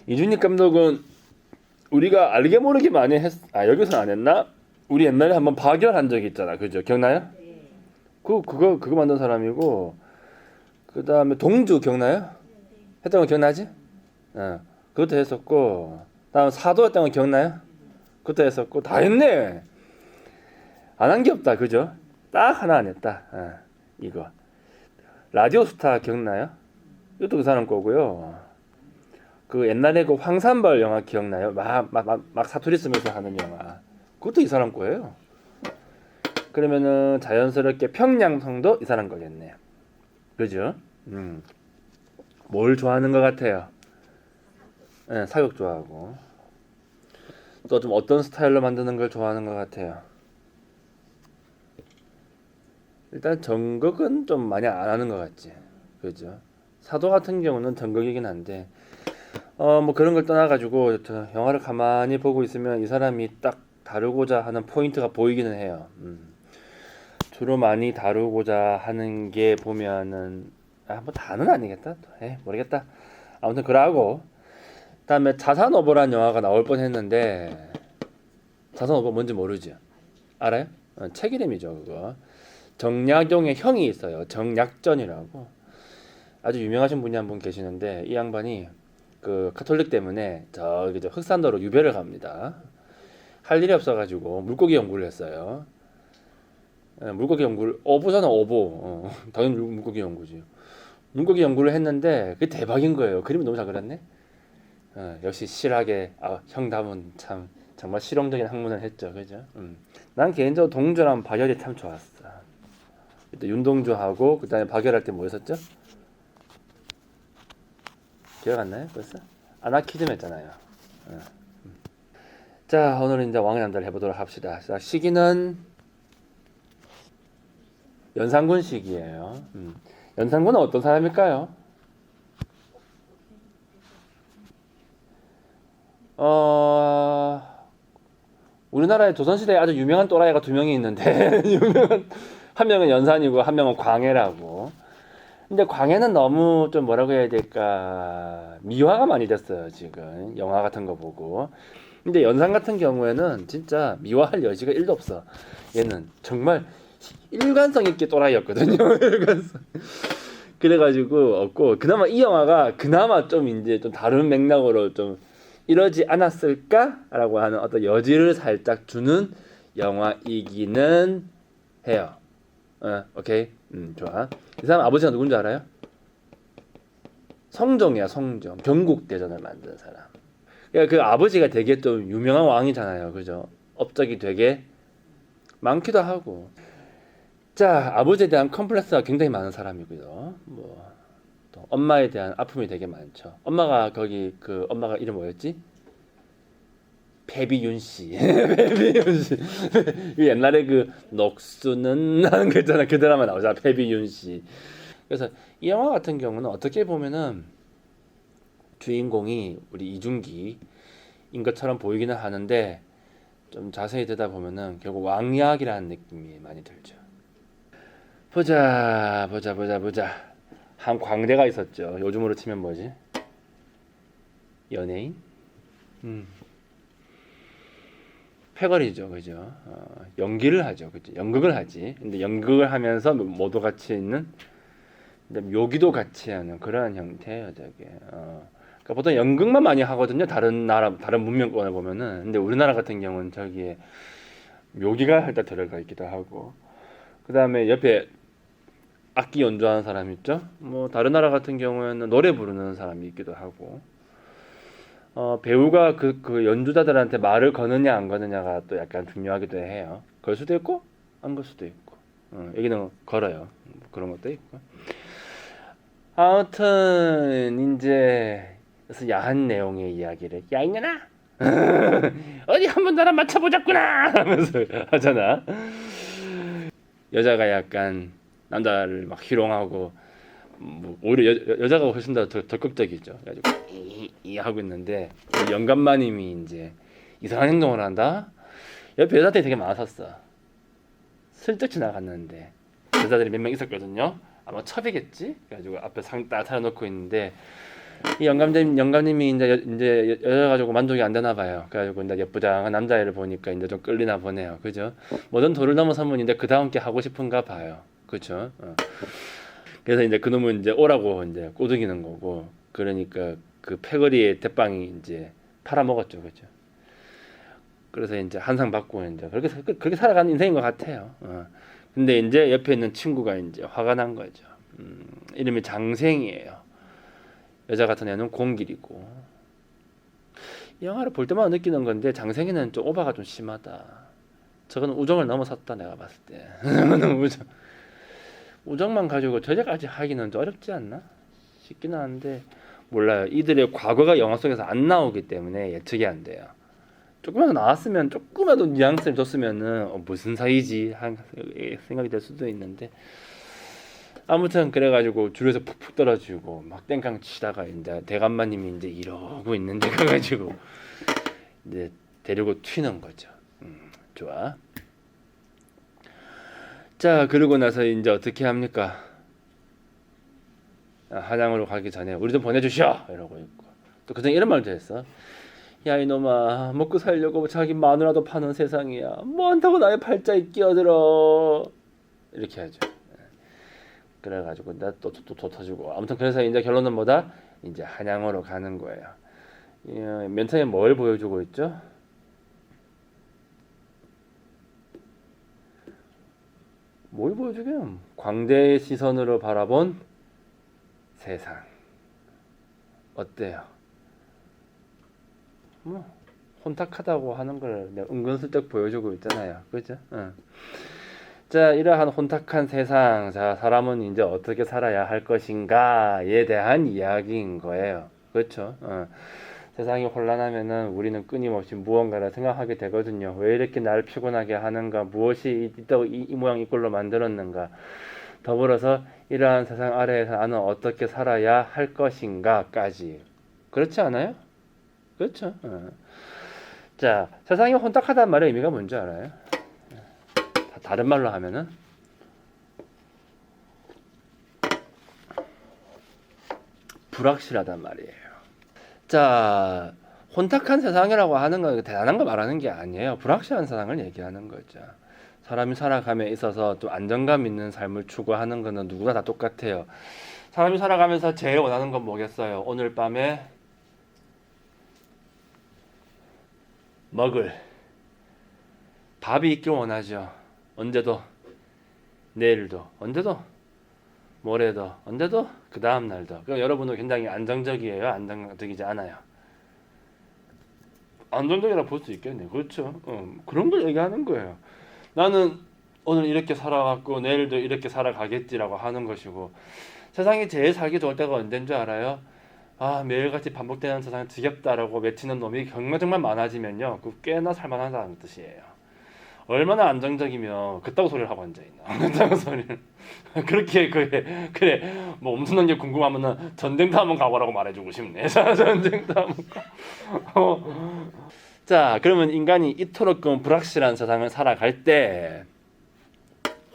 이준익 감독은 우리가 알게 모르게 많이 여기서 안 했나? 우리 옛날에 한번 박열한 적이 있잖아. 그죠? 기억나요? 네. 그거 만든 사람이고, 그 다음에 동주 기억나요? 했던 거 기억나지? 어, 그것도 했었고, 다음 사도 했던 거 기억나요? 그것도 했었고, 다 했네. 안 한 게 없다. 그죠? 딱 하나 안 했다. 이거. 라디오 스타 기억나요? 이것도 그 사람 거고요. 그 옛날에 그 황산벌 영화 기억나요? 막 사투리 쓰면서 하는 영화. 그것도 이 사람 거예요. 그러면은 자연스럽게 평양성도 이 사람 거겠네요. 그죠? 뭘 좋아하는 것 같아요? 네, 사극 좋아하고. 또 좀 어떤 스타일로 만드는 걸 좋아하는 것 같아요? 일단 전극은 좀 많이 안 하는 것 같지. 그죠? 사도 같은 경우는 전극이긴 한데, 뭐 그런 걸 떠나가지고 저 영화를 가만히 보고 있으면 이 사람이 딱 다루고자 하는 포인트가 보이기는 해요. 주로 많이 다루고자 하는 게 보면은 뭐 다는 아니겠다. 모르겠다. 아무튼 그러고 그다음에 자산어보란 영화가 나올 뻔했는데 자산어보 뭔지 모르죠? 알아요? 책 이름이죠 그거. 정약용의 형이 있어요. 정약전이라고 아주 유명하신 분이 한 분 계시는데 이 양반이 그 카톨릭 때문에 저기 저 흑산도로 유배를 갑니다. 할 일이 없어가지고 물고기 연구를 했어요. 물고기 연구를 어부잖아 어부. 당연히 물고기 연구지. 물고기 연구를 했는데 그게 대박인 거예요. 그림이 너무 잘 그렸네. 역시 실하게 형답은 참 정말 실용적인 학문을 했죠, 그죠? 난 개인적으로 동주랑 박열이 참 좋았어. 또 윤동주하고 그다음에 박열할 때 뭐였었죠? 기억 안 나요? 벌써? 아나키즘 했잖아요. 자, 오늘은 이제 왕의 남자를 해보도록 합시다. 자, 시기는 연산군 시기예요. 연산군은 어떤 사람일까요? 우리나라에 조선시대에 아주 유명한 또라이가 두 명이 있는데 한 명은 연산이고 한 명은 광해라고. 근데 광해는 너무 좀 뭐라고 해야 될까 미화가 많이 됐어요 지금 영화 같은 거 보고. 근데 연산 같은 경우에는 진짜 미화할 여지가 1도 없어. 얘는 정말 일관성 있게 또라이였거든요. 일관성. 그래가지고 없고 그나마 이 영화가 그나마 좀 이제 좀 다른 맥락으로 좀 이러지 않았을까라고 하는 어떤 여지를 살짝 주는 영화이기는 해요. 오케이. 좋아. 이 사람 아버지가 누군지 알아요? 성종이야, 성종. 경국대전을 만든 사람. 그러니까 그 아버지가 되게 좀 유명한 왕이잖아요. 그죠? 업적이 되게 많기도 하고. 자, 아버지에 대한 컴플렉스가 굉장히 많은 사람이고요. 뭐, 또 엄마에 대한 아픔이 되게 많죠. 엄마가 거기 그 엄마가 이름 뭐였지? 배비윤 씨. 배비윤 씨. 옛날에 그 녹수는 하는 거 있잖아. 그 드라마 나오잖아. 배비윤 씨. 그래서 이 영화 같은 경우는 어떻게 보면은 주인공이 우리 이준기인 것처럼 보이기는 하는데 좀 자세히 듣다 보면은 결국 왕이야기라는 느낌이 많이 들죠. 보자. 한 광대가 있었죠. 요즘으로 치면 뭐지? 연예인? 패거리죠, 그죠? 연기를 하죠, 그죠? 연극을 하지. 근데 연극을 하면서 모두 같이 있는, 근데 묘기도 같이 하는 그러한 형태예요, 저게. 그러니까 보통 연극만 많이 하거든요. 다른 나라, 다른 문명권을 보면은. 근데 우리나라 같은 경우는 저기에 묘기가 일단 들어가 있기도 하고, 그 다음에 옆에 악기 연주하는 사람 있죠? 뭐 다른 나라 같은 경우에는 노래 부르는 사람이 있기도 하고. 배우가 그 연주자들한테 말을 거느냐 안 거느냐가 또 약간 중요하기도 해요. 걸 수도 있고 안 걸 수도 있고. 여기는 걸어요. 뭐 그런 것도 있고. 아무튼 이제 그래서 야한 내용의 이야기를 야 이년아 어디 한번 나랑 맞춰보자꾸나 하면서 하잖아. 여자가 약간 남자를 막 희롱하고 뭐 오히려 여자가 훨씬 더 적극적이죠. 그래가지고 이 하고 있는데 영감마님이 이제 이상한 행동을 한다. 옆에 여자들이 되게 많았었어. 슬쩍 지나갔는데 여자들이 몇 명 있었거든요. 아마 첩이겠지. 그래가지고 앞에 상 딱 차려놓고 있는데 이 영감님이 이제 여자 가지고 만족이 안 되나 봐요. 그래가지고 이제 예쁘장한 남자애를 보니까 이제 좀 끌리나 보네요. 그죠? 뭐든 도를 넘어서면 이제 그 다음 게 하고 싶은가 봐요. 그죠? 그래서 이제 그놈은 이제 오라고 이제 꼬드기는 거고, 그러니까 그 패거리의 대빵이 이제 팔아먹었죠. 그죠? 그래서 이제 한상 받고 이제 그렇게 살아가는 인생인 것 같아요. 근데 이제 옆에 있는 친구가 이제 화가 난 거죠. 이름이 장생이에요. 여자 같은 애는 공길이고. 이 영화를 볼 때마다 느끼는 건데 장생이는 좀 오바가 좀 심하다. 저거는 우정을 넘어섰다 내가 봤을 때. 우정만 가지고 저제까지 하기는 좀 어렵지 않나 싶기는 한데 몰라요. 이들의 과거가 영화 속에서 안 나오기 때문에 예측이 안 돼요. 조금이라도 나왔으면 조금이라도 뉘앙스를 줬으면은 무슨 사이지 한 생각이 될 수도 있는데 아무튼 그래가지고 줄에서 푹푹 떨어지고 막 땡깡 치다가 이제 대감마님이 이제 이러고 있는데 가가지고 이제 데리고 튀는 거죠. 좋아. 자 그러고 나서 이제 어떻게 합니까? 한양으로 가기 전에 우리 좀 보내주시오 이러고 있고 또 그중에 이런 말도 했어. 야 이놈아 먹고 살려고 자기 마누라도 파는 세상이야. 뭐 한다고 나의 팔자에 끼어들어. 이렇게 하죠. 그래가지고 나 또 터지고 아무튼 그래서 이제 결론은 뭐다? 이제 한양으로 가는 거예요. 멘트에 뭘 보여주고 있죠? 뭘 보여주게요? 광대의 시선으로 바라본 세상 어때요? 뭐 혼탁하다고 하는 걸 은근슬쩍 보여주고 있잖아요. 그죠? 자, 이러한 혼탁한 세상, 자, 사람은 이제 어떻게 살아야 할 것인가에 대한 이야기인 거예요. 그렇죠? 세상이 혼란하면은 우리는 끊임없이 무언가를 생각하게 되거든요. 왜 이렇게 날 피곤하게 하는가? 무엇이 있다고 이 모양 이 꼴로 만들었는가? 더불어서 이러한 세상 아래에서 나는 어떻게 살아야 할 것인가까지. 그렇지 않아요? 그렇죠? 자, 세상이 혼탁하다는 말의 의미가 뭔지 알아요? 다른 말로 하면은 불확실하단 말이에요. 자, 혼탁한 세상이라고 하는 건 대단한 거 말하는 게 아니에요. 불확실한 세상을 얘기하는 거죠. 사람이 살아감에 있어서 또 안정감 있는 삶을 추구하는 거는 누구나 다 똑같아요. 사람이 살아가면서 제일 원하는 건 뭐겠어요? 오늘 밤에 먹을 밥이 있길 원하죠. 언제도, 내일도, 언제도, 모레도, 언제도, 그 다음 날도. 그럼 여러분도 굉장히 안정적이에요? 안정적이지 않아요? 안정적이라 볼 수 있겠네요. 그렇죠? 그런 걸 얘기하는 거예요. 나는 오늘 이렇게 살아왔고 내일도 이렇게 살아가겠지라고 하는 것이고 세상이 제일 살기 좋을 때가 언제인 줄 알아요? 아 매일같이 반복되는 세상이 지겹다라고 외치는 놈이 정말 많아지면요 그 꽤나 살만하다는 뜻이에요. 얼마나 안정적이면 그따구 소리를 하고 앉아있나. 그따구 소리를 그렇게 그래 뭐 엄청난 게 궁금하면은 전쟁터 한번 가보라고 말해주고 싶네. 전쟁터 한번 자 그러면 인간이 이토록 불확실한 세상을 살아갈 때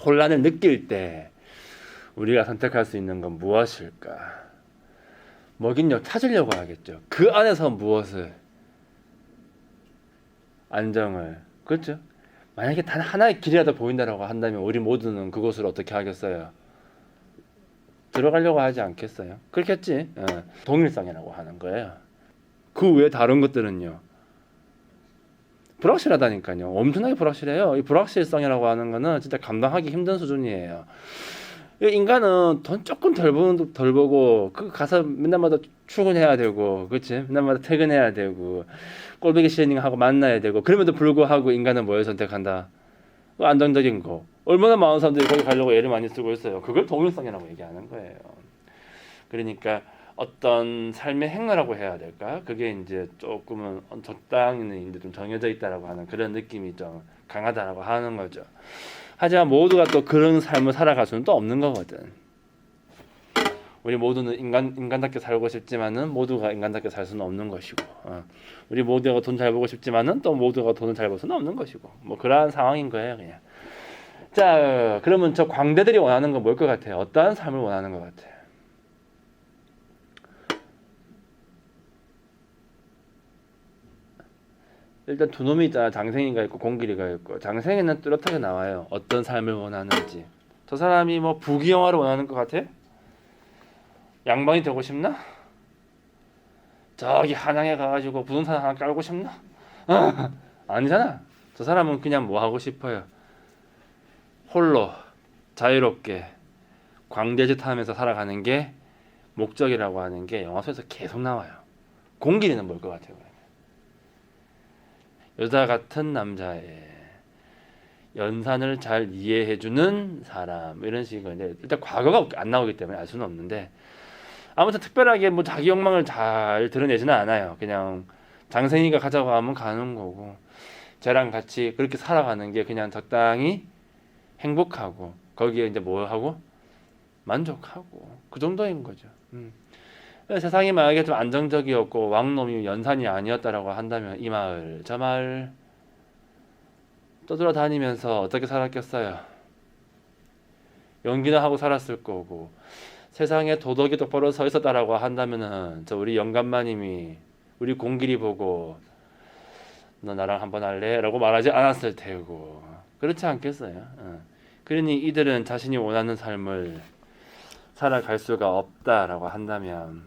혼란을 느낄 때 우리가 선택할 수 있는 건 무엇일까? 뭐긴요 찾으려고 하겠죠. 그 안에서 무엇을 안정을 그렇죠? 만약에 단 하나의 길이라도 보인다라고 한다면 우리 모두는 그곳을 어떻게 하겠어요? 들어가려고 하지 않겠어요? 그렇겠지? 동일성이라고 하는 거예요. 그 외에 다른 것들은요 불확실하다니까요. 엄청나게 불확실해요. 이 불확실성이라고 하는 거는 진짜 감당하기 힘든 수준이에요. 인간은 돈 조금 덜 보고 그 가서 맨날마다 출근해야 되고 그렇지? 맨날마다 퇴근해야 되고 꼴보기 싫은 하고 만나야 되고 그럼에도 불구하고 인간은 뭘 선택한다? 안정적인 거. 얼마나 많은 사람들이 거기 가려고 애를 많이 쓰고 있어요. 그걸 동일성이라고 얘기하는 거예요. 그러니까 어떤 삶의 행로라고 해야 될까? 그게 이제 조금은 적당히는 이제 좀 정해져 있다라고 하는 그런 느낌이 좀 강하다라고 하는 거죠. 하지만 모두가 또 그런 삶을 살아갈 수는 또 없는 거거든. 우리 모두는 인간답게 살고 싶지만은 모두가 인간답게 살 수는 없는 것이고, 우리 모두가 돈 잘 벌고 싶지만은 또 모두가 돈을 잘 벌 수는 없는 것이고, 뭐 그러한 상황인 거예요, 그냥. 자, 그러면 저 광대들이 원하는 건 뭘 것 같아요? 어떠한 삶을 원하는 것 같아요? 일단 두 놈이 있잖아. 장생이가 있고 공길이가 있고. 장생이는 뚜렷하게 나와요. 어떤 삶을 원하는지. 저 사람이 뭐 부귀영화를 원하는 것 같아? 양반이 되고 싶나? 저기 한양에 가가지고 부동산 하나 깔고 싶나? 아니잖아. 저 사람은 그냥 뭐 하고 싶어요? 홀로 자유롭게 광대짓 하면서 살아가는 게 목적이라고 하는 게 영화 속에서 계속 나와요. 공길이는 뭘 것 같아요? 그러면? 여자 같은 남자의 연산을 잘 이해해주는 사람 이런 식으로 이제 일단 과거가 안 나오기 때문에 알 수는 없는데 아무튼 특별하게 뭐 자기 욕망을 잘 드러내지는 않아요. 그냥 장생이가 가자고 하면 가는 거고 쟤랑 같이 그렇게 살아가는 게 그냥 적당히 행복하고 거기에 이제 뭐 하고 만족하고 그 정도인 거죠. 세상이 만약에 좀 안정적이었고 왕놈이 연산이 아니었다라고 한다면 이 마을 저 마을 떠돌아다니면서 어떻게 살았겠어요? 연기나 하고 살았을 거고 세상에 도덕이 똑바로 서 있었다라고 한다면은 저 우리 영감마님이 우리 공길이 보고 너 나랑 한번 할래? 라고 말하지 않았을 테고 그렇지 않겠어요? 그러니 이들은 자신이 원하는 삶을 살아갈 수가 없다라고 한다면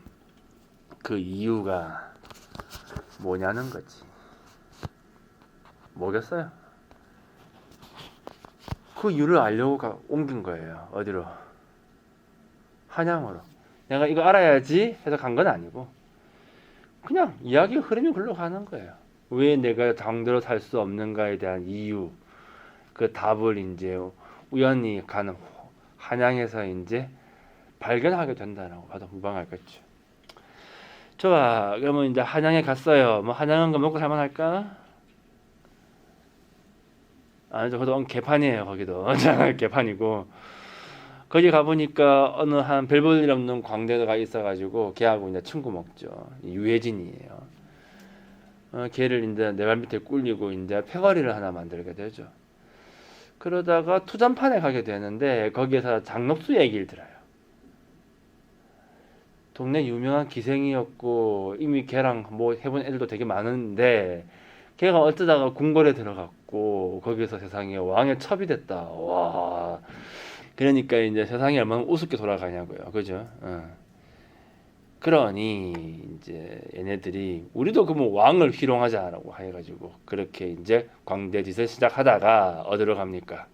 그 이유가 뭐냐는 거지. 뭐겠어요? 그 이유를 알려고 옮긴 거예요. 어디로? 한양으로. 내가 이거 알아야지 해서 간 건 아니고 그냥 이야기 흐름이 흘러가는 거예요. 왜 내가 당대로 살 수 없는가에 대한 이유 그 답을 이제 우연히 가는 한양에서 이제 발견하게 된다라고 봐도 무방하겠죠. 좋아. 그러면 이제 한양에 갔어요. 뭐 한양은 거 먹고 살만할까? 아니죠. 거기도 개판이에요. 거기도 개판이고 거기 가보니까 어느 한 별 볼 일 없는 광대가 있어가지고 걔하고 이제 친구 먹죠. 유해진이에요. 걔를 이제 내 발 밑에 꿀리고 이제 패거리를 하나 만들게 되죠. 그러다가 투전판에 가게 되는데 거기에서 장록수 얘기를 들어요. 동네 유명한 기생이었고 이미 걔랑 뭐 해본 애들도 되게 많은데 걔가 어쩌다가 궁궐에 들어갔고 거기서 세상에 왕의 첩이 됐다. 와. 그러니까 이제 세상이 얼마나 우습게 돌아가냐고요. 그죠? 그러니 이제 얘네들이 우리도 그러면 왕을 희롱하자라고 해가지고 그렇게 이제 광대짓을 시작하다가 어디로 갑니까?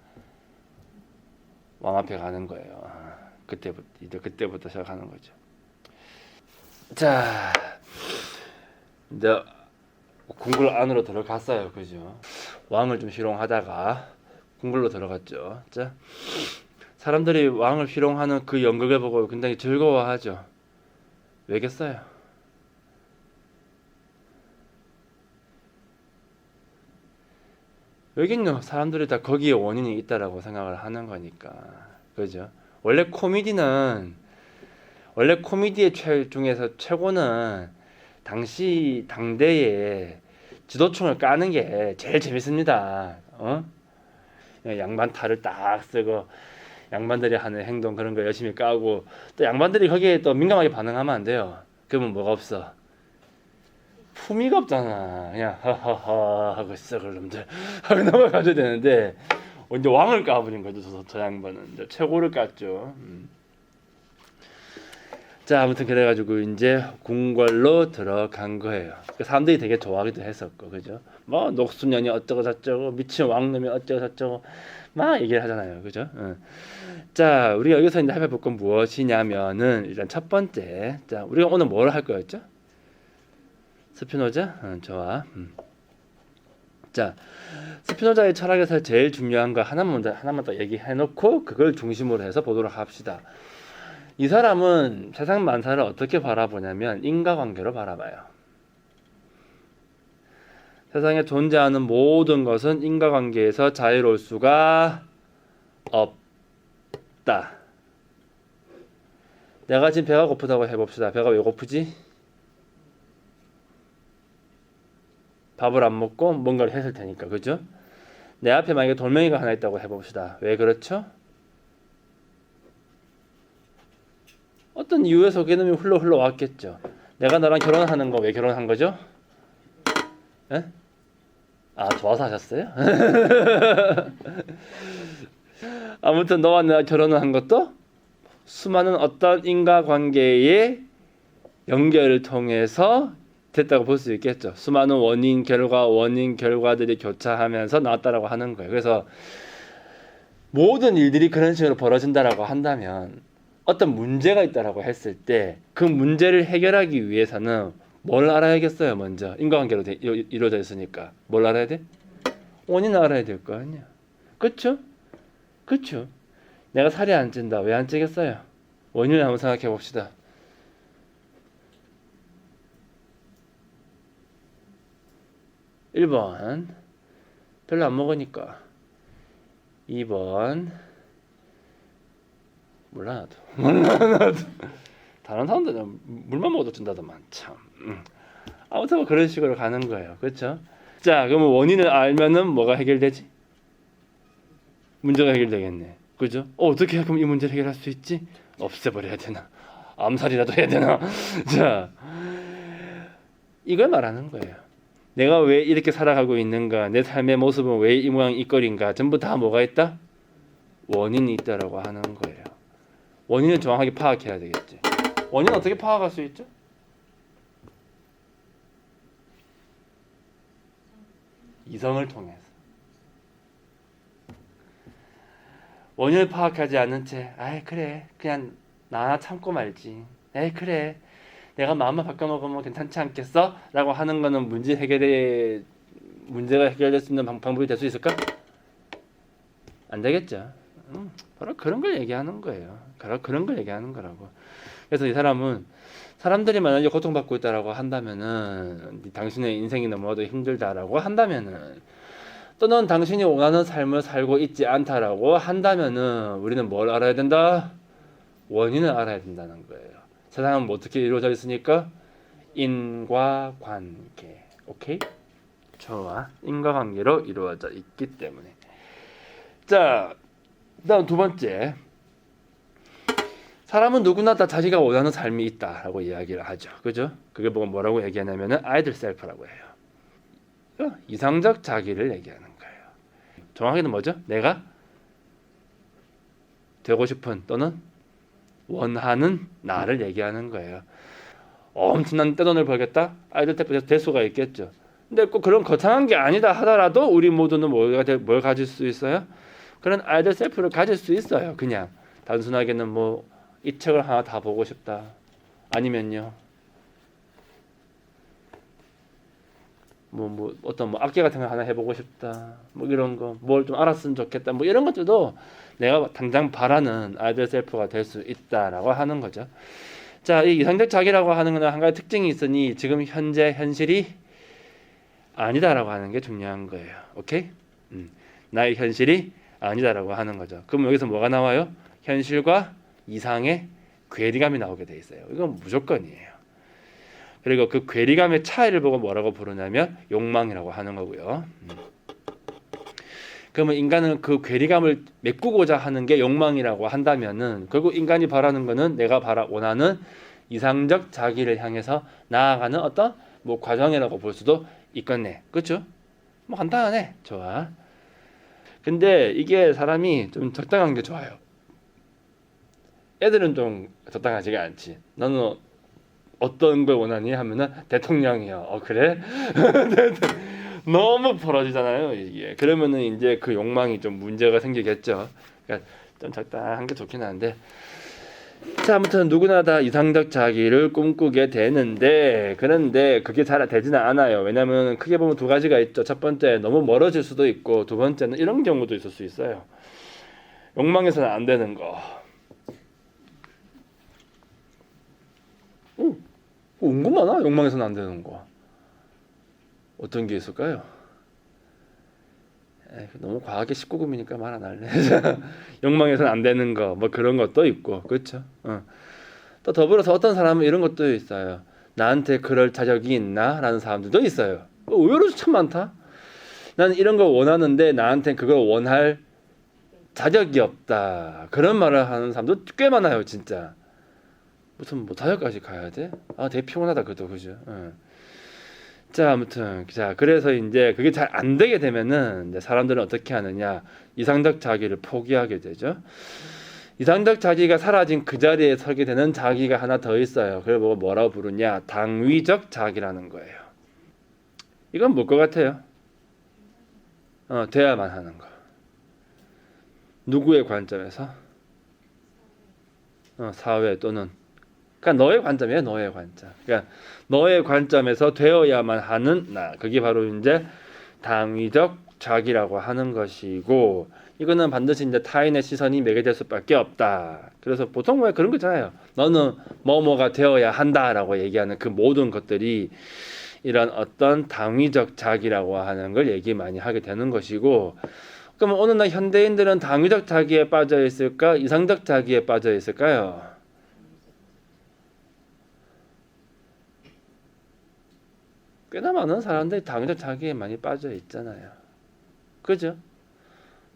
왕 앞에 가는 거예요. 그때부터 시작하는 거죠. 자, 이제 궁궐 안으로 들어갔어요. 그죠? 왕을 좀 희롱하다가 궁궐로 들어갔죠. 자, 사람들이 왕을 희롱하는 그 연극을 보고 굉장히 즐거워하죠. 왜겠어요? 왜긴요? 사람들이 다 거기에 원인이 있다라고 생각을 하는 거니까. 그죠? 원래 코미디의 중에서 최고는 당시 당대의 지도층을 까는 게 제일 재밌습니다. 양반 탈을 딱 쓰고 양반들이 하는 행동 그런 거 열심히 까고 또 양반들이 거기에 또 민감하게 반응하면 안 돼요. 그러면 뭐가 없어? 품위가 없잖아. 그냥 허허허 하고 썩을 놈들 하고 넘어가줘야 되는데 이제 왕을 까버린 거죠. 저 양반은 이제 최고를 깠죠. 자, 아무튼 그래가지고 이제 궁궐로 들어간 거예요. 사람들이 되게 좋아하기도 했었고, 그죠? 뭐 녹순년이 어쩌고 저쩌고 미친 왕놈이 어쩌고 저쩌고 막 얘기를 하잖아요, 그죠? 자, 우리가 여기서 이제 해볼 건 무엇이냐면은 일단 첫 번째, 자, 우리가 오늘 뭘 할 거였죠? 스피노자, 좋아. 자, 스피노자의 철학에서 제일 중요한 거 하나만 더 얘기해놓고 그걸 중심으로 해서 보도록 합시다. 이 사람은 세상 만사를 어떻게 바라보냐면 인과관계로 바라봐요. 세상에 존재하는 모든 것은 인과관계에서 자유로울 수가 없다. 내가 지금 배가 고프다고 해봅시다. 배가 왜 고프지? 밥을 안 먹고 뭔가를 했을 테니까, 그죠? 내 앞에 만약에 돌멩이가 하나 있다고 해봅시다. 왜 그렇죠? 어떤 이유에서 걔놈이 흘러 왔겠죠. 내가 너랑 결혼하는 거 왜 결혼한 거죠? 에? 아, 좋아서 하셨어요? 아무튼 너와 내가 결혼을 한 것도 수많은 어떤 인과관계의 연결을 통해서 됐다고 볼 수 있겠죠. 수많은 원인 결과들이 교차하면서 나왔다라고 하는 거예요. 그래서 모든 일들이 그런 식으로 벌어진다라고 한다면 어떤 문제가 있다라고 했을 때 그 문제를 해결하기 위해서는 뭘 알아야겠어요? 먼저 인과관계로 이루어져 있으니까 뭘 알아야 돼? 원인을 알아야 될 거 아니야. 그렇죠? 그렇죠. 내가 살이 안 찐다. 왜 안 찌겠어요? 원인을 한번 생각해 봅시다. 1번 별로 안 먹으니까. 2번 몰라 나도 다른 사람들은 물만 먹어도 찐다더만 참. 아무튼 뭐 그런 식으로 가는 거예요. 그렇죠? 자, 그러면 원인을 알면은 뭐가 해결되지? 문제가 해결되겠네. 그죠? 어떻게 그럼 이 문제를 해결할 수 있지? 없애버려야 되나? 암살이라도 해야 되나? 자, 이걸 말하는 거예요. 내가 왜 이렇게 살아가고 있는가? 내 삶의 모습은 왜 이 모양 이 꼴인가? 전부 다 뭐가 있다? 원인이 있다라고 하는 거예요. 원인을 정확하게 파악해야 되겠지. 원인 어떻게 파악할 수 있죠? 이성을 통해서. 원인을 파악하지 않은 채, 아이 그래, 그냥 나 참고 말지. 에이 그래, 내가 마음만 바꿔먹으면 괜찮지 않겠어? 라고 하는 거는 문제가 해결될 수 있는 방법이 될 수 있을까? 안 되겠죠. 바로 그런 걸 얘기하는 거예요. 바로 그런 걸 얘기하는 거라고. 그래서 이 사람은 사람들이 만약에 고통받고 있다라고 한다면은 당신의 인생이 너무나도 힘들다라고 한다면은 또는 당신이 원하는 삶을 살고 있지 않다라고 한다면은 우리는 뭘 알아야 된다? 원인을 알아야 된다는 거예요. 세상은 뭐 어떻게 이루어져 있으니까 인과관계. 오케이? 좋아. 인과관계로 이루어져 있기 때문에. 자, 그다음 두 번째. 사람은 누구나 다 자기가 원하는 삶이 있다라고 이야기를 하죠. 그죠? 그게 뭐라고 얘기하냐면은 아이들 셀프라고 해요. 이상적 자기를 얘기하는 거예요. 정확히는 뭐죠? 내가 되고 싶은 또는 원하는 나를 얘기하는 거예요. 엄청난 떼돈을 벌겠다? 아이들 셀프 될 수가 있겠죠. 근데 꼭 그런 거창한 게 아니다 하더라도 우리 모두는 뭘 가질 수 있어요? 그런 아이들 셀프를 가질 수 있어요. 그냥 단순하게는 뭐 이 책을 하나 다 보고 싶다. 아니면요. 뭐 어떤 악기 같은 거 하나 해보고 싶다. 뭐 이런 거, 뭘 좀 알았으면 좋겠다. 뭐 이런 것들도 내가 당장 바라는 아이들 셀프가 될 수 있다라고 하는 거죠. 자, 이 이상적 자기라고 하는 거는 한 가지 특징이 있으니 지금 현재 현실이 아니다라고 하는 게 중요한 거예요. 오케이? 나의 현실이 아니다라고 하는 거죠. 그럼 여기서 뭐가 나와요? 현실과 이상의 괴리감이 나오게 돼 있어요. 이건 무조건이에요. 그리고 그 괴리감의 차이를 보고 뭐라고 부르냐면 욕망이라고 하는 거고요. 그러면 인간은 그 괴리감을 메꾸고자 하는 게 욕망이라고 한다면은 결국 인간이 바라는 거는 내가 원하는 이상적 자기를 향해서 나아가는 어떤 뭐 과정이라고 볼 수도 있겠네. 그렇죠? 뭐 간단하네. 좋아. 근데 이게 사람이 좀 적당한 게 좋아요. 애들은 좀 적당하지가 않지. 너는 어떤 걸 원하니 하면은 대통령이요. 그래? 너무 벌어지잖아요 이게. 그러면은 이제 그 욕망이 좀 문제가 생기겠죠. 그러니까 좀 적당한 게 좋긴 한데. 자, 아무튼 누구나 다 이상적 자기를 꿈꾸게 되는데 그런데 그게 잘 되지는 않아요. 왜냐하면 크게 보면 두 가지가 있죠. 첫 번째 너무 멀어질 수도 있고 두 번째는 이런 경우도 있을 수 있어요. 욕망에서는 안 되는 거. 은근 많아. 욕망에서는 안 되는 거. 어떤 게 있을까요? 너무 과하게 19금이니까 말 안 할래. 욕망에서는 안 되는 거, 뭐 그런 것도 있고, 그렇죠? 또 더불어서 어떤 사람은 이런 것도 있어요. 나한테 그럴 자격이 있나? 라는 사람들도 있어요. 의외로 참 많다. 나는 이런 걸 원하는데 나한테 그걸 원할 자격이 없다. 그런 말을 하는 사람도 꽤 많아요, 진짜. 무슨 뭐 자격까지 가야 돼? 되게 피곤하다 그것도 그죠? 자, 아무튼 자, 그래서 이제 그게 잘 안 되게 되면은 이제 사람들은 어떻게 하느냐? 이상적 자기를 포기하게 되죠. 이상적 자기가 사라진 그 자리에 서게 되는 자기가 하나 더 있어요. 그걸 보고 뭐라고 부르냐? 당위적 자기라는 거예요. 이건 뭘 것 같아요? 돼야만 하는 거. 누구의 관점에서? 사회 또는 그러니까 너의 관점이에요. 너의 관점. 그러니까 너의 관점에서 되어야만 하는 나. 그게 바로 이제 당위적 자기라고 하는 것이고, 이거는 반드시 이제 타인의 시선이 매개될 수밖에 없다. 그래서 보통 왜 그런 거 있잖아요. 너는 뭐뭐가 되어야 한다라고 얘기하는 그 모든 것들이 이런 어떤 당위적 자기라고 하는 걸 얘기 많이 하게 되는 것이고, 그러면 오늘날 현대인들은 당위적 자기에 빠져 있을까? 이상적 자기에 빠져 있을까요? 꽤나 많은 사람들이 당위적 자기에 많이 빠져 있잖아요. 그죠?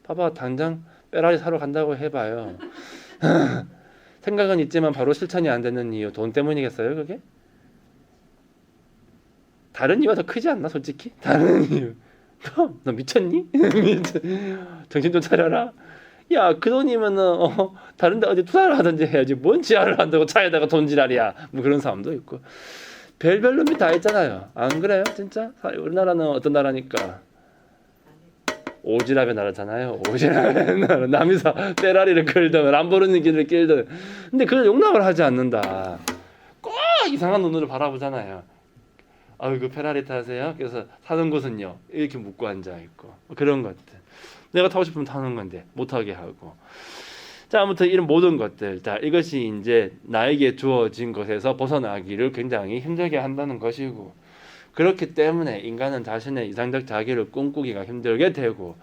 봐봐, 당장 페라리 사러 간다고 해봐요. 생각은 있지만 바로 실천이 안 되는 이유, 돈 때문이겠어요, 그게? 다른 이유가 더 크지 않나, 솔직히? 다른 이유. 너 미쳤니? 정신 좀 차려라. 야, 그 돈이면은 다른 데 어디 투자를 하든지 해야지. 뭔 지하를 한다고 차에다가 돈 지랄이야. 뭐 그런 사람도 있고. 별별 놈이 다 있잖아요. 안 그래요? 진짜? 우리나라는 어떤 나라니까? 오지랖의 나라잖아요. 오지랖의 나라. 남이 페라리를 끌든 람보르기니를 끌든. 근데 그걸 용납을 하지 않는다. 꼭 이상한 눈으로 바라보잖아요. 그 페라리 타세요? 그래서 사는 곳은요? 이렇게 묻고 앉아 있고 그런 것들. 내가 타고 싶으면 타는 건데 못 타게 하고. 자, 아무튼 이런 모든 것들, 자, 이것이 이제 나에게 주어진 것에서 벗어나기를 굉장히 힘들게 한다는 것이고, 그렇기 때문에 인간은 자신의 이상적 자기를 꿈꾸기가 힘들게 되고,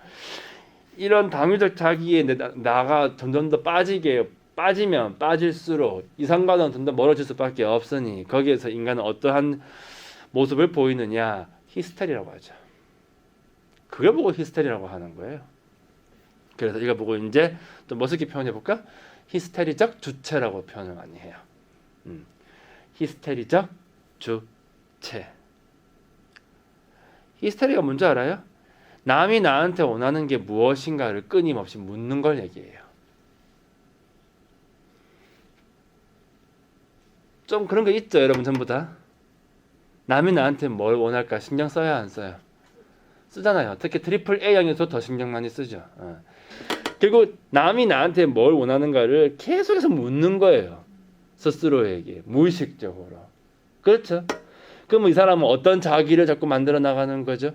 이런 당위적 자기에 나가 점점 더 빠지면 빠질수록 이상과는 점점 멀어질 수밖에 없으니, 거기에서 인간은 어떠한 모습을 보이느냐? 히스테리라고 하죠. 그걸 보고 히스테리라고 하는 거예요. 그래서 이거 보고 이제 좀 멋있게 표현해 볼까? 히스테리적 주체라고 표현을 많이 해요. 히스테리적 주체. 히스테리가 뭔지 알아요? 남이 나한테 원하는 게 무엇인가를 끊임없이 묻는 걸 얘기해요. 좀 그런 거 있죠, 여러분 전부 다. 남이 나한테 뭘 원할까 신경 써야 안 써요? 쓰잖아요. 특히 트리플 A형에서 더 신경 많이 쓰죠. 그리고 남이 나한테 뭘 원하는가를 계속해서 묻는 거예요. 스스로에게 무의식적으로. 그렇죠? 그럼 이 사람은 어떤 자기를 자꾸 만들어 나가는 거죠?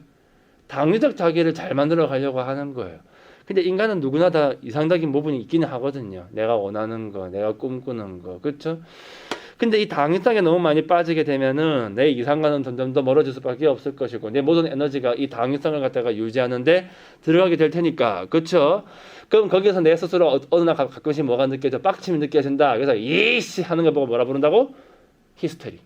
당위적 자기를 잘 만들어 가려고 하는 거예요. 근데 인간은 누구나 다 이상적인 부분이 있기는 하거든요. 내가 원하는 거, 내가 꿈꾸는 거. 그렇죠? 근데 이 당위성에 너무 많이 빠지게 되면은 내 이상과는 점점 더 멀어질 수밖에 없을 것이고, 내 모든 에너지가 이 당위성을 갖다가 유지하는데 들어가게 될 테니까. 그렇죠? 그럼 거기에서 내 스스로 어느 날 가끔씩 뭐가 느껴져? 빡침이 느껴진다. 그래서 이씨 하는 거 보고 뭐라 부른다고? 히스테리.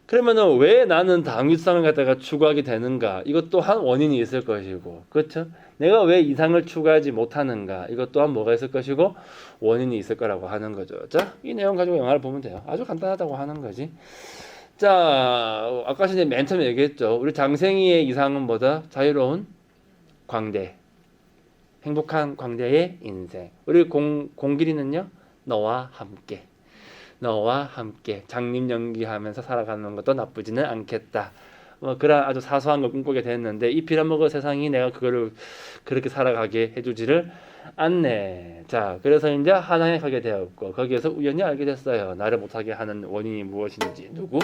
그러면은 왜 나는 당위성을 갖다가 추구하게 되는가? 이것 또한 원인이 있을 것이고, 그렇죠? 내가 왜 이상을 추구하지 못하는가? 이것 또한 뭐가 있을 것이고 원인이 있을 거라고 하는 거죠. 자, 이 내용 가지고 영화를 보면 돼요. 아주 간단하다고 하는 거지. 자, 아까 전에 맨 처음에 얘기했죠. 우리 장생이의 이상은 뭐다? 자유로운 광대, 행복한 광대의 인생. 우리 공길이는요, 너와 함께. 너와 함께 장님 연기하면서 살아가는 것도 나쁘지는 않겠다. 뭐 그런 아주 사소한 걸 꿈꾸게 됐는데 이 빌어먹을 세상이 내가 그거를 그렇게 살아가게 해주지를 않네. 자, 그래서 이제 한양에 가게 되었고 거기에서 우연히 알게 됐어요. 나를 못하게 하는 원인이 무엇인지. 누구?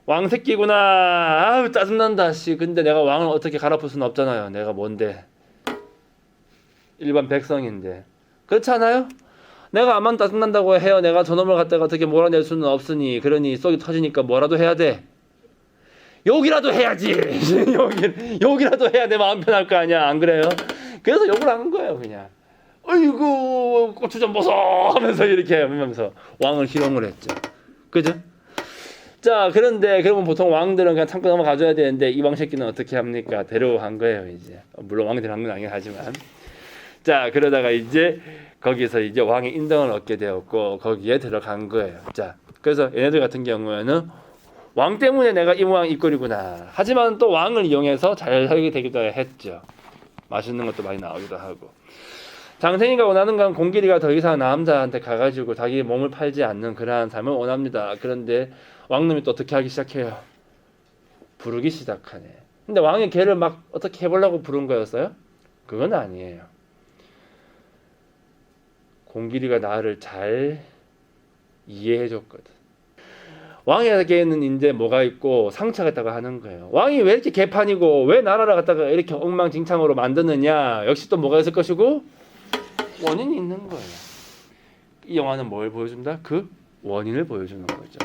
왕새끼구나. 아우 짜증난다. 씨. 근데 내가 왕을 어떻게 갈아엎을 수는 없잖아요. 내가 뭔데? 일반 백성인데. 그렇지 않아요? 내가 암만 짜증난다고 해요. 내가 저놈을 갖다가 어떻게 몰아낼 수는 없으니. 그러니 속이 터지니까 뭐라도 해야 돼. 욕이라도 해야지. 욕이라도 해야 내 마음 편할 거 아니야. 안 그래요? 그래서 욕을 하는 거예요. 그냥. 어이구 고추 좀 보소 하면서 이렇게 하면서 왕을 희롱을 했죠. 그죠? 자, 그런데 그러면 보통 왕들은 그냥 참고 넘어가줘야 되는데 이 왕 새끼는 어떻게 합니까? 데려간 거예요. 이제. 물론 왕이 데려간 건 아니긴 하지만. 자, 그러다가 이제 거기서 이제 왕의 인정을 얻게 되었고 거기에 들어간 거예요. 자, 그래서 얘네들 같은 경우에는 왕 때문에 내가 이 모양 이 꼴이구나. 하지만 또 왕을 이용해서 잘 살게 되기도 했죠. 맛있는 것도 많이 나오기도 하고. 장생이가 원하는 건 공길이가 더 이상 남자한테 가가지고 자기 몸을 팔지 않는 그러한 삶을 원합니다. 그런데 왕놈이 또 어떻게 하기 시작해요? 부르기 시작하네. 근데 왕이 걔를 막 어떻게 해보려고 부른 거였어요? 그건 아니에요. 공길이가 나를 잘 이해해줬거든. 왕에게는 이제 뭐가 있고 상처가 있다고 하는 거예요. 왕이 왜 이렇게 개판이고 왜 나라를 갖다가 이렇게 엉망진창으로 만드느냐. 역시 또 뭐가 있을 것이고 원인이 있는 거예요. 이 영화는 뭘 보여준다? 그 원인을 보여주는 거죠.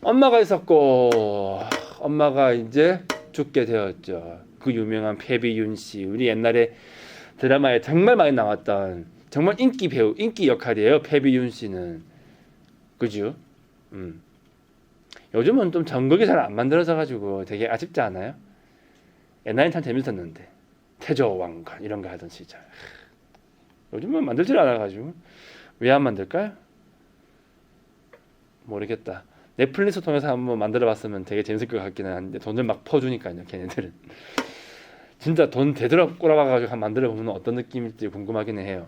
엄마가 있었고 엄마가 이제 죽게 되었죠. 그 유명한 패비윤 씨. 우리 옛날에 드라마에 정말 많이 나왔던 정말 인기 배우, 인기 역할이에요. 패비윤 씨는. 그죠? 요즘은 좀 전극이 잘 안 만들어져 가지고 되게 아쉽지 않아요? 옛날엔 참 재밌었는데. 태조왕건 이런 거 하던 시절. 요즘은 만들질 않아 가지고 왜 안 만들까요? 모르겠다. 넷플릭스 통해서 한번 만들어 봤으면 되게 재밌을 것 같기는 한데 돈을 막 퍼주니까요. 걔네들은 진짜 돈 되도록 꼬라박아가지고 한번 만들어 보면 어떤 느낌일지 궁금하긴 해요.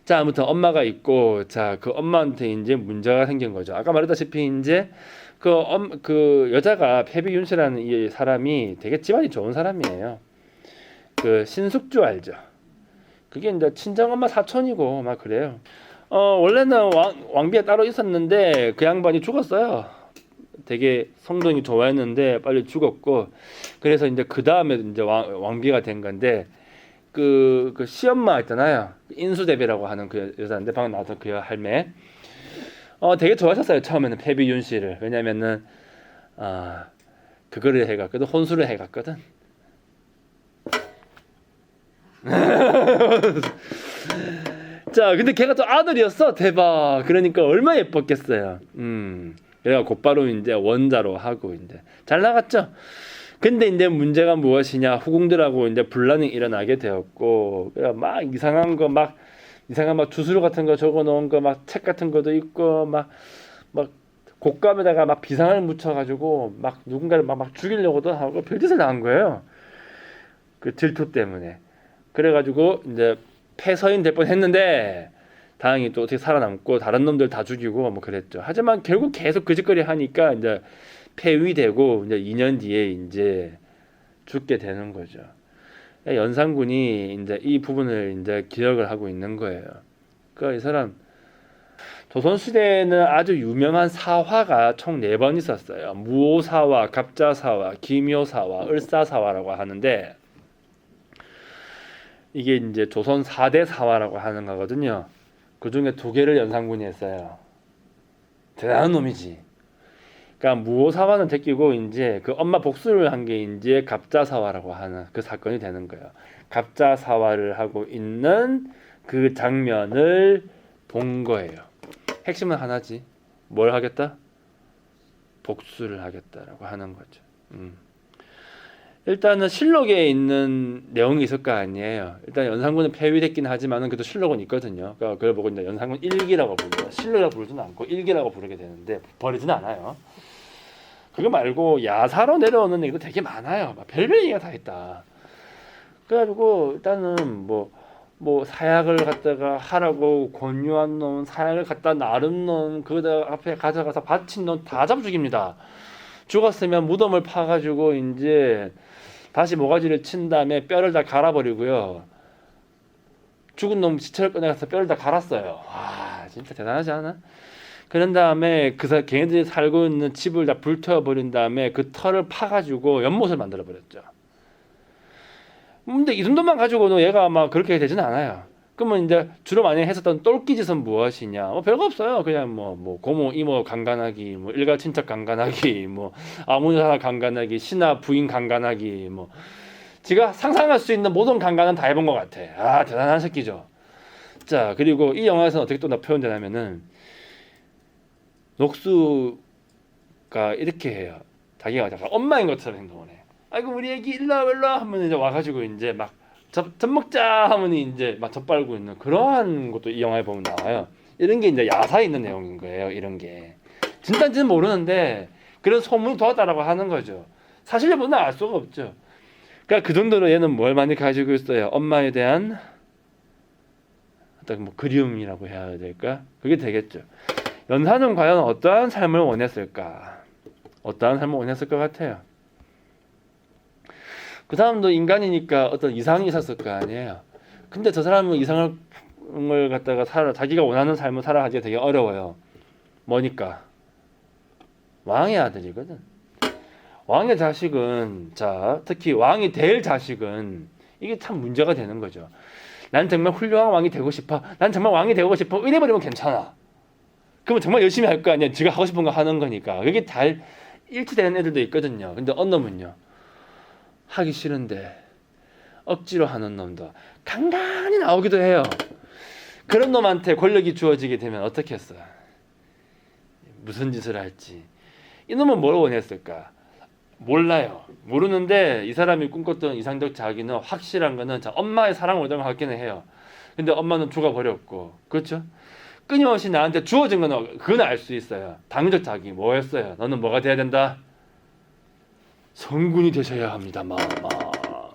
자, 아무튼 엄마가 있고, 자, 그 엄마한테 이제 문제가 생긴 거죠. 아까 말했다시피 이제 그 여자가 패비윤 씨라는 이 사람이 되게 집안이 좋은 사람이에요. 그 신숙주 알죠? 그게 이제 친정엄마 사촌이고 막 그래요. 원래는 왕비가 따로 있었는데 그 양반이 죽었어요. 되게 성동이 좋아했는데 빨리 죽었고, 그래서 이제 그 다음에 이제 왕비가 된 건데, 그 시엄마 있잖아요. 인수대비라고 하는 그 여자인데 방금 나왔던 그 할매. 되게 좋아하셨어요. 처음에는 패비윤 씨를. 왜냐면은 그거를 해갔거든. 혼수를 해갔거든. 자, 근데 걔가 또 아들이었어. 대박. 그러니까 얼마나 예뻤겠어요. 그래가 곧바로 이제 원자로 하고 이제 잘 나갔죠. 근데 이제 문제가 무엇이냐? 후궁들하고 이제 분란이 일어나게 되었고, 막 이상한 주스로 같은 거 적어 놓은 거 막 책 같은 것도 있고 막 곶감에다가 막 비상을 묻혀가지고 막 누군가를 막 죽이려고도 하고 별짓을 나온 거예요. 그 질투 때문에. 그래가지고 이제 폐서인 될 뻔했는데 다행히 또 어떻게 살아남고 다른 놈들 다 죽이고 뭐 그랬죠. 하지만 결국 계속 그 짓거리 하니까 이제 폐위되고 이제 2년 뒤에 이제 죽게 되는 거죠. 연산군이 이제 이 부분을 이제 기억을 하고 있는 거예요. 그러니까 이 사람 조선시대에는 아주 유명한 사화가 총 4번 있었어요. 무오사화, 갑자사화, 기묘사화, 을사사화라고 하는데 이게 이제 조선 4대 사화라고 하는 거거든요. 그 중에 2개를 연산군이 했어요. 대단한 놈이지. 그러니까 무오사화는 제끼고 이제 그 엄마 복수를 한 게 이제 갑자사화라고 하는 그 사건이 되는 거예요. 갑자사화를 하고 있는 그 장면을 본 거예요. 핵심은 하나지. 뭘 하겠다? 복수를 하겠다라고 하는 거죠. 일단은 실록에 있는 내용이 있을 거 아니에요. 일단 연산군은 폐위됐긴 하지만은 그래도 실록은 있거든요. 그러니까 그걸 보고 이제 연산군 일기라고 부르죠. 실록이라고 부르지는 않고 일기라고 부르게 되는데 버리지는 않아요. 그거 말고 야사로 내려오는 얘기도 되게 많아요. 막 별별 얘기가 다 있다. 그래가지고 일단은 뭐 사약을 갖다가 하라고 권유한 놈, 사약을 갖다 나른 놈, 그거다 앞에 가져가서 바친 놈 다 잡아 죽입니다. 죽었으면 무덤을 파가지고 이제 다시 모가지를 친 다음에 뼈를 다 갈아버리고요. 죽은 놈 시체를 꺼내가서 뼈를 다 갈았어요. 와, 진짜 대단하지 않아? 그런 다음에 걔네들이 살고 있는 집을 다 불태워버린 다음에 그 털을 파가지고 연못을 만들어버렸죠. 근데 이 정도만 가지고는 얘가 아마 그렇게 되지는 않아요. 그러면 이제 주로 많이 했었던 똘끼짓은 무엇이냐? 별거 없어요. 그냥 고모, 이모 강간하기, 일가 친척 강간하기, 아무나 강간하기, 신하 부인 강간하기, 지가 상상할 수 있는 모든 강간은 다 해본 것 같아. 아, 대단한 새끼죠. 자, 그리고 이 영화에서는 어떻게 또 표현되냐면은 녹수가 이렇게 해요. 자기가 엄마인 것처럼 행동을 해. 아이고 우리 애기 일로와 하면 이제 와가지고 이제 막 젖 먹자 하면 이제 막 젖빨고 있는 그러한 것도 이 영화에 보면 나와요. 이런 게 이제 야사에 있는 내용인 거예요. 이런 게 진단지는 모르는데 그런 소문이 돌았다라고 하는 거죠. 사실 여부는 알 수가 없죠. 그러니까 그 정도로 얘는 뭘 많이 가지고 있어요. 엄마에 대한 어떤 뭐 그리움이라고 해야 될까? 그게 되겠죠. 연하는 과연 어떠한 삶을 원했을까? 어떠한 삶을 원했을 것 같아요. 그 사람도 인간이니까 어떤 이상이 있었을 거 아니에요. 근데 저 사람은 이상을 갖다가 자기가 원하는 삶을 살아가기가 되게 어려워요. 뭐니까? 왕의 아들이거든. 왕의 자식은, 자, 특히 왕이 될 자식은 이게 참 문제가 되는 거죠. 난 정말 훌륭한 왕이 되고 싶어. 난 정말 왕이 되고 싶어. 이래버리면 괜찮아. 그러면 정말 열심히 할 거 아니야. 지가 하고 싶은 거 하는 거니까. 그게 잘 일치되는 애들도 있거든요. 근데 어느 놈은요. 하기 싫은데 억지로 하는 놈도 간간히 나오기도 해요. 그런 놈한테 권력이 주어지게 되면 어떻게 했어? 무슨 짓을 할지. 이 놈은 뭘 원했을까? 몰라요. 모르는데 이 사람이 꿈꿨던 이상적 자기는 확실한 거는 자, 엄마의 사랑을 얻으면 갖기는 해요. 근데 엄마는 죽어버렸고, 그렇죠? 끊임없이 나한테 주어진 거는 그건 알 수 있어요. 당위적 자기 뭐였어요? 너는 뭐가 돼야 된다? 성군이 되셔야 합니다.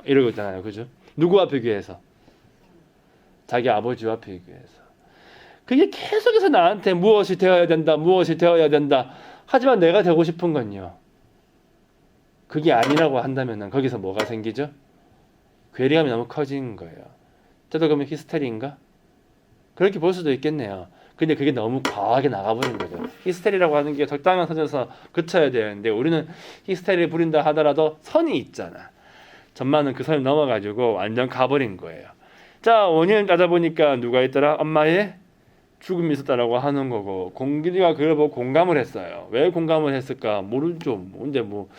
이러고 있잖아요. 그죠? 누구와 비교해서? 자기 아버지와 비교해서. 그게 계속해서 나한테 무엇이 되어야 된다. 무엇이 되어야 된다. 하지만 내가 되고 싶은 건요. 그게 아니라고 한다면 거기서 뭐가 생기죠? 괴리감이 너무 커진 거예요. 저도 그러면 히스테리인가? 그렇게 볼 수도 있겠네요. 근데 그게 너무 과하게 나가버린 거죠. 히스테리라고 하는 게 적당한 선에서 그쳐야 되는데 우리는 히스테리를 부린다 하더라도 선이 있잖아. 전만은 그 선을 넘어가지고 완전 가버린 거예요. 자, 원인을 따져보니까 누가 있더라? 엄마의 죽음이 있었다라고 하는 거고 공길이가 그걸 보고 공감을 했어요. 왜 공감을 했을까? 모르죠. 근데 뭐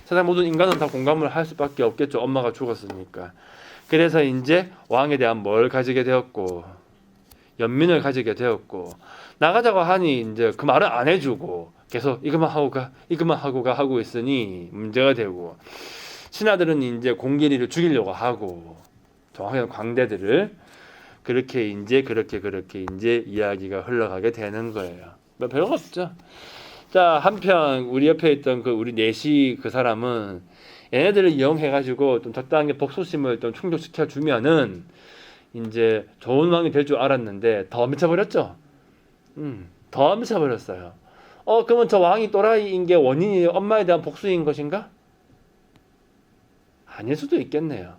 세상 모든 인간은 다 공감을 할 수밖에 없겠죠. 엄마가 죽었으니까. 그래서 이제 왕에 대한 뭘 가지게 되었고 연민을 가지게 되었고 나가자고 하니 이제 그 말을 안 해주고 계속 이것만 하고 가 이것만 하고 가 하고 있으니 문제가 되고 신하들은 이제 공길이를 죽이려고 하고 정확하게 광대들을 그렇게 이제 이야기가 흘러가게 되는 거예요. 뭐 별거 없죠. 자, 한편 우리 옆에 있던 그 우리 내시 그 사람은 얘네들을 이용해가지고 좀 적당하게 복수심을 좀 충족시켜 주면은 이제 좋은 왕이 될 줄 알았는데 더 미쳐버렸죠. 더 미쳐버렸어요. 그러면 저 왕이 또라이인 게 원인이 엄마에 대한 복수인 것인가? 아닐 수도 있겠네요.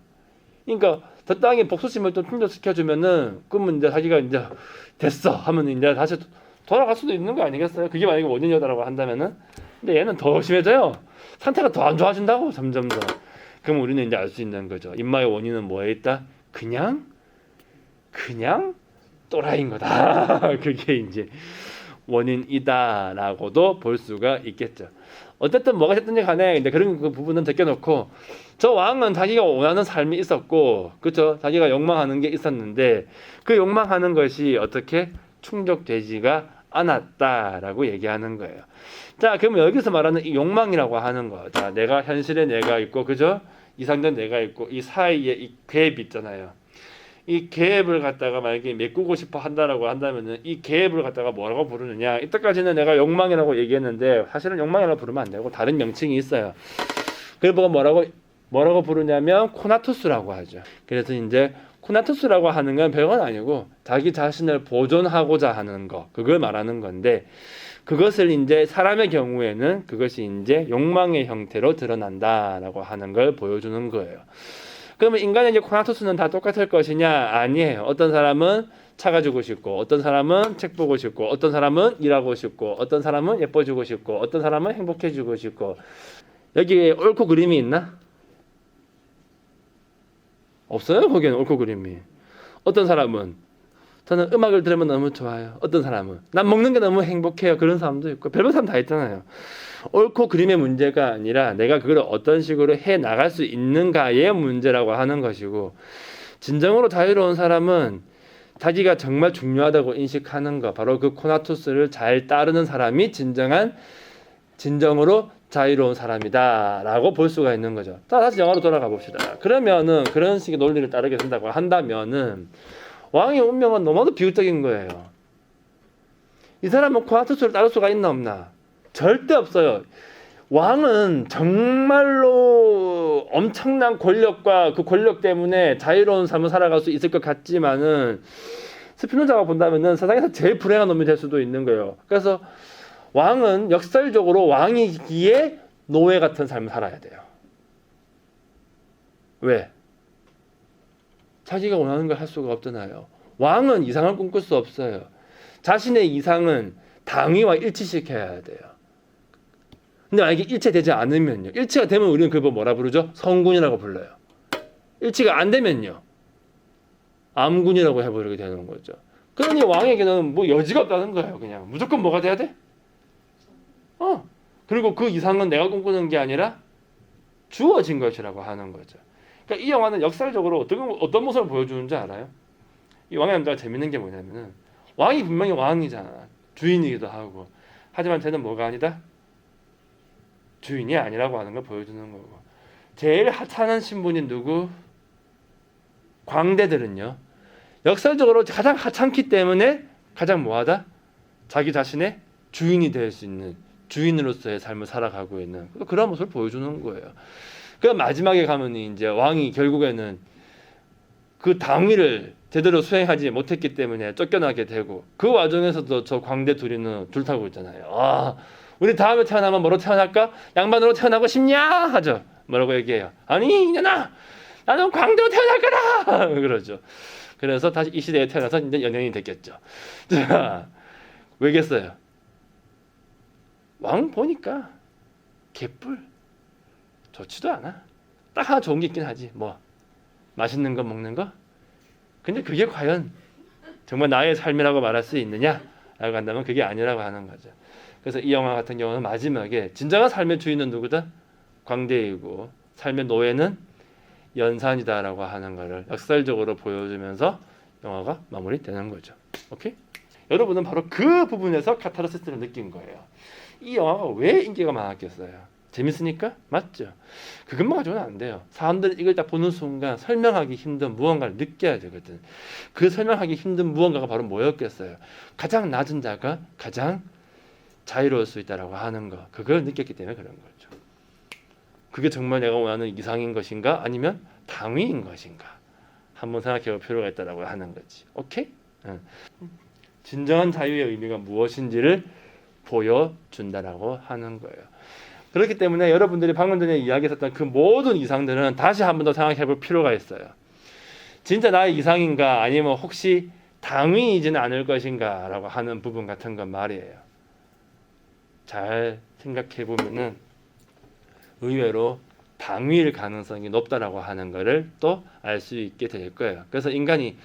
그러니까 적당히 복수심을 좀 충족시켜주면은 그러면 이제 자기가 이제 됐어 하면 이제 다시 돌아갈 수도 있는 거 아니겠어요? 그게 만약에 원인이었다고 한다면은. 근데 얘는 더 심해져요. 상태가 더 안 좋아진다고 점점 더. 그럼 우리는 이제 알 수 있는 거죠. 임마의 원인은 뭐에 있다? 그냥 또라이인 거다. 그게 이제 원인이다라고도 볼 수가 있겠죠. 어쨌든 뭐가 됐든지 간에 이제 그런 그 부분은 제껴놓고 저 왕은 자기가 원하는 삶이 있었고, 그렇죠? 자기가 욕망하는 게 있었는데 그 욕망하는 것이 어떻게 충족되지가 않았다라고 얘기하는 거예요. 자, 그러면 여기서 말하는 이 욕망이라고 하는 거, 자, 내가 현실에 내가 있고, 그죠? 이상된 내가 있고, 이 사이에 이 갭이 있잖아요. 이 갭을 갖다가 만약에 메꾸고 싶어 한다라고 한다면은 이 갭을 갖다가 뭐라고 부르느냐? 이때까지는 내가 욕망이라고 얘기했는데 사실은 욕망이라고 부르면 안 되고 다른 명칭이 있어요. 그걸 보고 뭐라고 부르냐면 코나투스라고 하죠. 그래서 이제 코나투스라고 하는 건 별건 아니고 자기 자신을 보존하고자 하는 거, 그걸 말하는 건데 그것을 이제 사람의 경우에는 그것이 이제 욕망의 형태로 드러난다라고 하는 걸 보여주는 거예요. 그러면 인간의 이제 코나투스는 다 똑같을 것이냐? 아니에요. 어떤 사람은 차 가지고 싶고, 어떤 사람은 책 보고 싶고, 어떤 사람은 일하고 싶고, 어떤 사람은 예뻐지고 싶고, 어떤 사람은 행복해지고 싶고. 여기에 옳고 그름이 있나? 없어요. 거기에는 옳고 그름이. 어떤 사람은 저는 음악을 들으면 너무 좋아요. 어떤 사람은 난 먹는 게 너무 행복해요. 그런 사람도 있고 별별 사람 다 있잖아요. 옳고 그름의 문제가 아니라 내가 그걸 어떤 식으로 해 나갈 수 있는가의 문제라고 하는 것이고, 진정으로 자유로운 사람은 자기가 정말 중요하다고 인식하는 거, 바로 그 코나투스를 잘 따르는 사람이 진정으로 자유로운 사람이다라고 볼 수가 있는 거죠. 자, 다시 영화로 돌아가 봅시다. 그러면은 그런 식의 논리를 따르게 된다고 한다면은 왕의 운명은 너무나도 비극적인 거예요. 이 사람은 코나투스를 따를 수가 있나 없나? 절대 없어요. 왕은 정말로 엄청난 권력과 그 권력 때문에 자유로운 삶을 살아갈 수 있을 것 같지만은 스피노자가 본다면은 세상에서 제일 불행한 놈이 될 수도 있는 거예요. 그래서 왕은 역설적으로 왕이기에 노예 같은 삶을 살아야 돼요. 왜? 자기가 원하는 걸 할 수가 없잖아요. 왕은 이상을 꿈꿀 수 없어요. 자신의 이상은 당위와 일치시켜야 돼요. 근데 만약에 일치되지 않으면요. 일치가 되면 우리는 그걸 뭐라 부르죠? 성군이라고 불러요. 일치가 안 되면요. 암군이라고 해버리게 되는 거죠. 그러니 왕에게는 뭐 여지가 없다는 거예요. 그냥 무조건 뭐가 돼야 돼? 그리고 그 이상은 내가 꿈꾸는 게 아니라 주어진 것이라고 하는 거죠. 그러니까 이 영화는 역사적으로 어떤 모습을 보여주는지 알아요? 이 왕의 남자가 재밌는 게 뭐냐면은 왕이 분명히 왕이잖아. 주인이기도 하고. 하지만 쟤는 뭐가 아니다? 주인이 아니라고 하는 걸 보여주는 거고. 제일 하찮은 신분인 누구? 광대들은요. 역사적으로 가장 하찮기 때문에 가장 뭐하다? 자기 자신의 주인이 될 수 있는 주인으로서의 삶을 살아가고 있는 그런 모습을 보여주는 거예요. 그 마지막에 가면 이제 왕이 결국에는 그 당위를 제대로 수행하지 못했기 때문에 쫓겨나게 되고 그 와중에서도 저 광대 둘이는 줄타고 있잖아요. 우리 다음에 태어나면 뭐로 태어날까? 양반으로 태어나고 싶냐? 하죠. 뭐라고 얘기해요? 아니 이년아 나는 광대로 태어날 거다. 그러죠. 그래서 다시 이 시대에 태어나서 이제 연예인이 됐겠죠. 자, 왜겠어요? 왕 보니까 개뿔 좋지도 않아. 딱 하나 좋은 게 있긴 하지. 뭐 맛있는 거 먹는 거. 근데 그게 과연 정말 나의 삶이라고 말할 수 있느냐라고 한다면 그게 아니라고 하는 거죠. 그래서 이 영화 같은 경우는 마지막에 진정한 삶의 주인은 누구다? 광대이고 삶의 노예는 연산이다라고 하는 것을 역설적으로 보여주면서 영화가 마무리되는 거죠. 오케이? 여러분은 바로 그 부분에서 카타르시스를 느낀 거예요. 이 영화가 왜 인기가 많았겠어요? 재밌으니까? 맞죠? 그것만 가지고는 안 돼요. 사람들이 이걸 딱 보는 순간 설명하기 힘든 무언가를 느껴야 되거든. 그 설명하기 힘든 무언가가 바로 뭐였겠어요? 가장 낮은 자가 가장 자유로울 수 있다라고 하는 거. 그걸 느꼈기 때문에 그런 거죠. 그게 정말 내가 원하는 이상인 것인가? 아니면 당위인 것인가? 한번 생각해 볼 필요가 있다라고 하는 거지. 오케이? 진정한 자유의 의미가 무엇인지를 보여준다라고 하는 거예요. 그렇기 때문에 여러분들이 방금 전에 이야기했었던 그 모든 이상들은 다시 한 번 더 생각해 볼 필요가 있어요. 진짜 나의 이상인가 아니면 혹시 당위이지는 않을 것인가 라고 하는 부분 같은 건 말이에요. 잘 생각해 보면은 의외로 당위일 가능성이 높다라고 하는 것을 또 알 수 있게 될 거예요. 그래서 인간이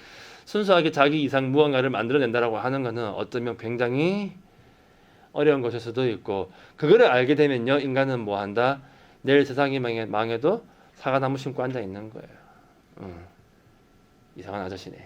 순수하게 자기 이상 무언가를 만들어낸다라고 하는 것은 어쩌면 굉장히 어려운 것일 수도 있고 그거를 알게 되면요 인간은 뭐한다? 내일 세상이 망해도 사과나무 심고 앉아 있는 거예요. 이상한 아저씨네.